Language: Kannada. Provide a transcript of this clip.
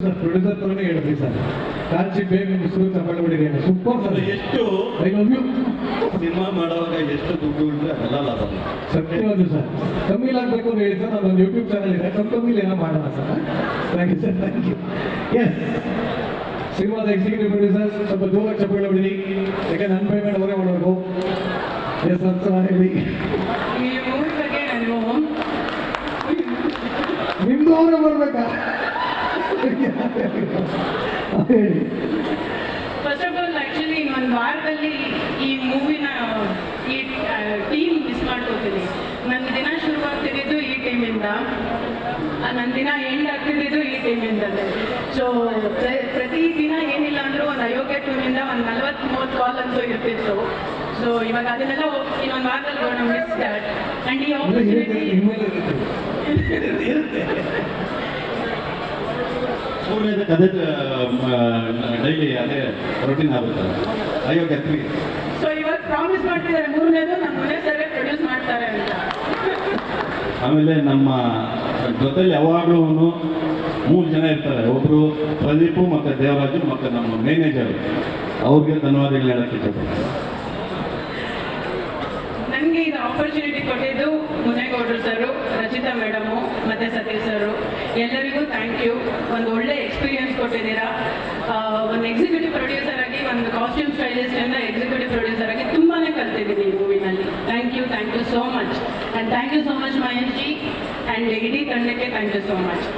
ಪ್ರೊಡ್ಯೂಸರ್ ತರನೇ ಹೇಳಿದ್ರಿ ಸರ್. ಕಾಲ್ಚಿ ಬೇಗ ಮುಗಿಸ್ರು ತಗೊಂಡ್ಬಿಡಿರಿ ಅಂತ. Super sir. ಎಷ್ಟು ಐ ಲವ್ ಯು. ಸಿನಿಮಾ ಮಾಡುವಾಗ ಎಷ್ಟು ದುಡ್ಡು ಉಂಟು ಅದೆಲ್ಲ ಲಾಭ. ಸತ್ಯವಾದ ಸರ್. ಕಮ್ಮಿಲಿ ಆಗ್ಬೇಕು ಅಂತ ಹೇಳಿ ಸರ್, ನಮ್ಮೊಂದು ಯೂಟ್ಯೂಬ್ ಚಾನಲ್ ಇದೆ, ಕಮ್ಮಿಲಿ ಏನೋ ಮಾಡೋಣ sir. Thank you sir, thank you. Yes, ಸಿನಿಮಾದ ಎಕ್ಸಿಕ್ಯೂಟಿವ್ ಪ್ರೊಡ್ಯೂಸರ್ ಸ್ವಲ್ಪ ಜೋರಾಗಿ ಚಪ್ಪಲಿ ಬಿಡಿ, ಯಾಕೆ ನನ್ನ ಪೇಮೆಂಟ್ ಅವರೇ ಮಾಡಬೇಕು. ಎಸ್ ಅಂತ ಹೇಳಿ ಈ ಮೂವಿ ಬಗ್ಗೆ ನಾನು ನಿಮ್ದು ಅವರೇ ಮಾಡ್ಬೇಕಾ ಹೇಳಿ. ಫಸ್ಟ್ ಆಫ್ ಆಲ್ ಆ್ಯಕ್ಚುಲಿ ಇನ್ನೊಂದು ವಾರದಲ್ಲಿ ಈ ಮೂವಿನ ಈ ಟೀಮ್ ಮಿಸ್ ಮಾಡ್ಕೋತೀನಿ. ನನ್ನ ದಿನ ಶುರುವಾಗ್ತಿದ್ದು ಈ ಟೀಮಿಂದ, ನನ್ನ ದಿನ ಎಂಡ್ ಆಗ್ತಿದ್ದು ಈ ಟೀಮಿಂದಲೇ. ಸೊ ಪ್ರತಿ ದಿನ ಏನಿಲ್ಲ ಅಂದರೂ ಒಂದು ಅಯೋಗ್ಯ ಟೀಮಿಂದ ಒಂದು 40-30 ಕಾಲ್ ಅಂತೂ ಇರ್ತಿತ್ತು. ಸೊ ಇವಾಗ ಅದನ್ನೆಲ್ಲ ಇನ್ನೊಂದು ವಾರದಲ್ಲಿ ಗೋಣ ಮಿಸ್ ದ್ಯಾಟ್. ಆ್ಯಂಡ್ ಈ ಆಪರ್ಚುನಿಟಿ ಮೂರನೇದು ಕಥೆ ಡೈಲಿ ಅದೇ ರೊಟೀನ್ ಆಗುತ್ತಲ್ಲ ಅಯೋಗ್ಯ 3. ಸೊ ಇವಾಗ ಪ್ರಾಮಿಸ್ ಮಾಡ್ತಿದ್ದಾರೆ ಮೂರನೇದು ನಮ್ಮ ಮನೆ ಸರಿ ಪ್ರೊಡ್ಯೂಸ್ ಮಾಡ್ತಾರೆ ಅಂತ. ಆಮೇಲೆ ನಮ್ಮ ಜೊತೆಲಿ ಯಾವಾಗಲೂ 3 ಜನ ಇರ್ತಾರೆ. ಒಬ್ಬರು ಪ್ರದೀಪು ಮತ್ತು ದೇವರಾಜು ಮತ್ತು ನಮ್ಮ ಮ್ಯಾನೇಜರ್, ಅವ್ರಿಗೆ ಧನ್ಯವಾದಗಳು ಹೇಳಕ್ಕೆ ಇಷ್ಟಪಡ್ತೀನಿ. ನನಗೆ ಇದು ಆಪರ್ಚುನಿಟಿ ಕೊಟ್ಟಿದ್ದು ಮುನೇಗೌಡರು ಸರು, ರಚಿತಾ ಮೇಡಮು ಮತ್ತು ಸತೀಶ್ ಸರು, ಎಲ್ಲರಿಗೂ ಥ್ಯಾಂಕ್ ಯು. ಒಂದು ಒಳ್ಳೆ ಎಕ್ಸ್ಪೀರಿಯನ್ಸ್ ಕೊಟ್ಟಿದ್ದೀರಾ. ಒಂದು ಎಕ್ಸಿಕ್ಯೂಟಿವ್ ಪ್ರೊಡ್ಯೂಸರ್ ಆಗಿ, ಒಂದು ಕಾಸ್ಟ್ಯೂಮ್ ಸ್ಟೈಲಿಸ್ಟಿಂದ ಎಕ್ಸಿಕ್ಯೂಟಿವ್ ಪ್ರೊಡ್ಯೂಸರ್ ಆಗಿ ತುಂಬಾ ಕಲ್ತಿದ್ದೀನಿ ಈ ಮೂವಿನಲ್ಲಿ. Thank you so much. And thank you so much Mahesh ji, and ಇಡೀ ತಂಡಕ್ಕೆ ಥ್ಯಾಂಕ್ ಯು ಸೋ ಮಚ್.